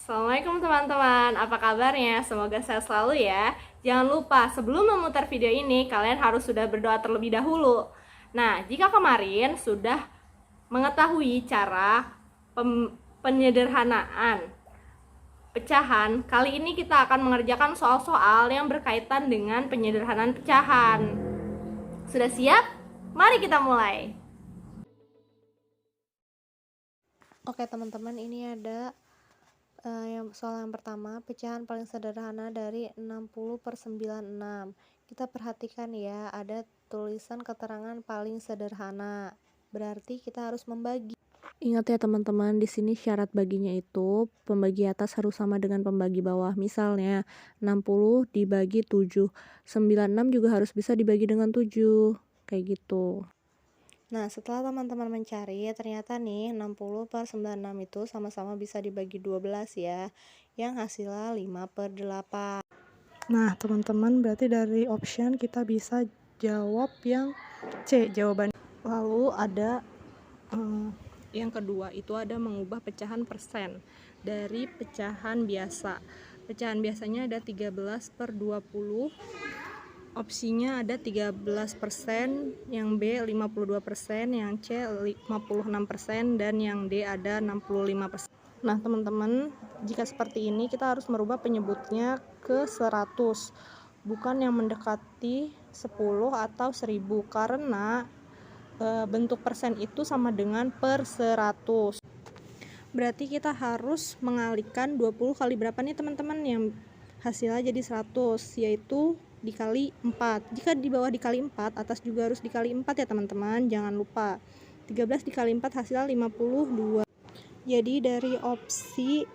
Assalamualaikum teman-teman, apa kabarnya? Semoga sehat selalu ya. Jangan lupa sebelum memutar video ini, kalian harus sudah berdoa terlebih dahulu. Nah, jika kemarin sudah mengetahui cara penyederhanaan pecahan, kali ini kita akan mengerjakan soal-soal yang berkaitan dengan penyederhanaan pecahan. Sudah siap? Mari kita mulai. Oke teman-teman, ini ada soal yang pertama, pecahan paling sederhana dari 60/96. Kita perhatikan ya, ada tulisan keterangan paling sederhana, berarti kita harus membagi. Ingat ya teman-teman, di sini syarat baginya itu pembagi atas harus sama dengan pembagi bawah. Misalnya 60 dibagi 7, 96 juga harus bisa dibagi dengan 7, kayak gitu. Nah, setelah teman-teman mencari, ternyata nih 60/96 itu sama-sama bisa dibagi 12 ya, yang hasilnya 5/8. Nah, teman-teman, berarti dari option kita bisa jawab yang C, jawabannya. Lalu ada yang kedua, itu ada mengubah pecahan persen dari pecahan biasa. Pecahan biasanya ada 13/20. Opsinya ada 13%, yang B 52%, yang C 56%, dan yang D ada 65%. Nah teman-teman, jika seperti ini kita harus merubah penyebutnya ke 100, bukan yang mendekati 10 atau 1000, karena bentuk persen itu sama dengan per 100. Berarti kita harus mengalihkan 20 kali berapa nih teman-teman, yang hasilnya jadi 100, yaitu dikali 4. Jika di bawah dikali 4, atas juga harus dikali 4 ya teman-teman, jangan lupa. 13 dikali 4 hasilnya 52. Jadi dari opsi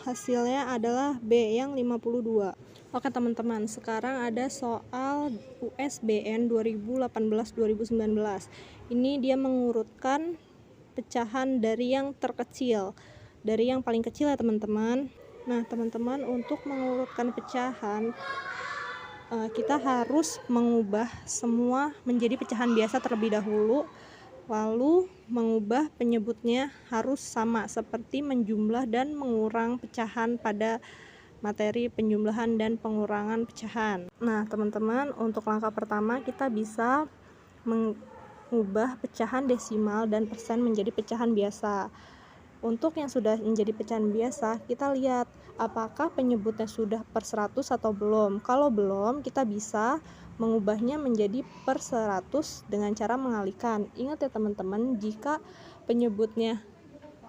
hasilnya adalah B yang 52. Oke teman-teman, sekarang ada soal USBN 2018-2019. Ini dia mengurutkan pecahan dari yang terkecil, dari yang paling kecil ya teman-teman. Nah teman-teman, untuk mengurutkan pecahan kita harus mengubah semua menjadi pecahan biasa terlebih dahulu, lalu mengubah penyebutnya harus sama seperti menjumlah dan mengurang pecahan pada materi penjumlahan dan pengurangan pecahan. Nah teman-teman, untuk langkah pertama kita bisa mengubah pecahan desimal dan persen menjadi pecahan biasa. Untuk yang sudah menjadi pecahan biasa, kita lihat apakah penyebutnya sudah per 100 atau belum. Kalau belum, kita bisa mengubahnya menjadi per 100 dengan cara mengalihkan. Ingat ya teman-teman, jika penyebutnya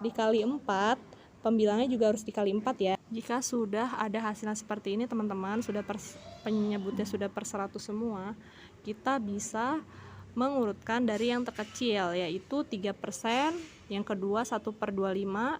dikali 4, pembilangnya juga harus dikali 4 ya. Jika sudah ada hasilnya seperti ini teman-teman, penyebutnya sudah per 100 semua, kita bisa mengurutkan dari yang terkecil, yaitu 3%, yang kedua 1/25,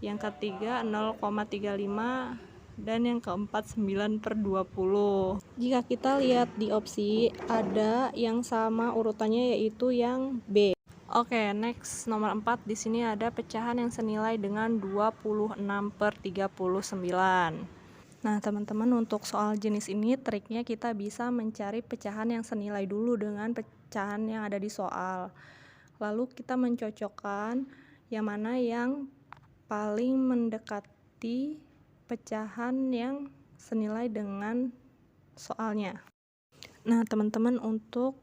yang ketiga 0,35, dan yang keempat 9/20. Jika kita lihat di opsi, ada yang sama urutannya, yaitu yang B. Oke, next nomor 4, di sini ada pecahan yang senilai dengan 26/39. Nah teman-teman, untuk soal jenis ini triknya kita bisa mencari pecahan yang senilai dulu dengan pecahan yang ada di soal, lalu kita mencocokkan yang mana yang paling mendekati pecahan yang senilai dengan soalnya. Nah teman-teman, untuk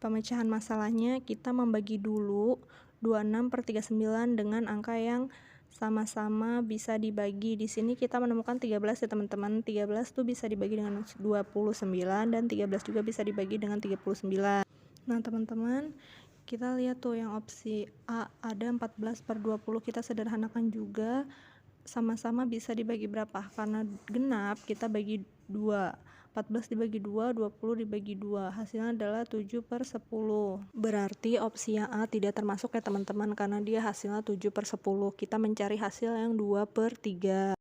pemecahan masalahnya kita membagi dulu 26/39 dengan angka yang sama-sama bisa dibagi. Di sini kita menemukan 13 ya teman-teman. 13 tuh bisa dibagi dengan 29, dan 13 juga bisa dibagi dengan 39. Nah teman-teman, kita lihat tuh yang opsi A ada 14/20. Kita sederhanakan juga, sama-sama bisa dibagi berapa? Karena genap kita bagi 2. 14 dibagi 2, 20 dibagi 2, hasilnya adalah 7/10. Berarti opsi yang A tidak termasuk ya teman-teman, karena dia hasilnya 7/10. Kita mencari hasil yang 2/3.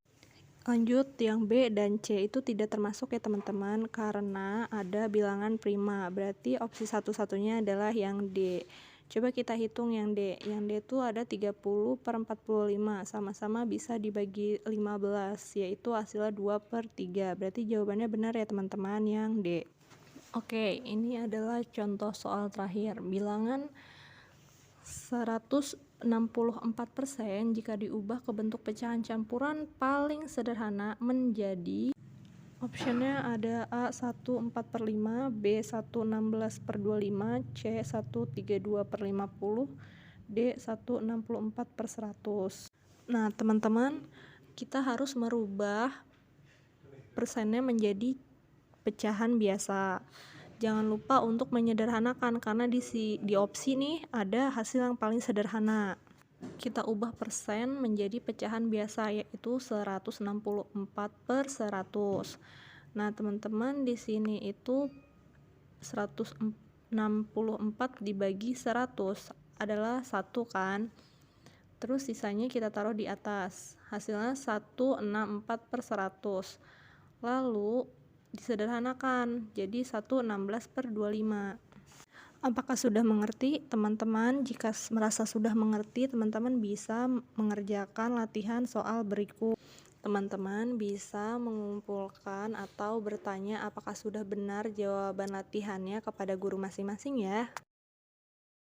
Lanjut, yang B dan C itu tidak termasuk ya teman-teman, karena ada bilangan prima. Berarti opsi satu-satunya adalah yang D. Coba kita hitung yang D. Yang D itu ada 30/45, sama-sama bisa dibagi 15, yaitu hasilnya 2/3. Berarti jawabannya benar ya teman-teman, yang D. Oke, ini adalah contoh soal terakhir. Bilangan 164% jika diubah ke bentuk pecahan campuran paling sederhana menjadi optionnya ada A 1/4/5, B 1/16/25, C 1/32/50, D 1/64/100. Nah, teman-teman, kita harus merubah persennya menjadi pecahan biasa. Jangan lupa untuk menyederhanakan karena di opsi nih ada hasil yang paling sederhana. Kita ubah persen menjadi pecahan biasa, yaitu 164/100. Nah, teman-teman, di sini itu 164 dibagi 100 adalah 1 kan. Terus sisanya kita taruh di atas. Hasilnya 164/100. Lalu disederhanakan jadi 1/16/25. Apakah sudah mengerti, teman-teman? Jika merasa sudah mengerti, teman-teman bisa mengerjakan latihan soal berikut. Teman-teman bisa mengumpulkan atau bertanya apakah sudah benar jawaban latihannya kepada guru masing-masing ya.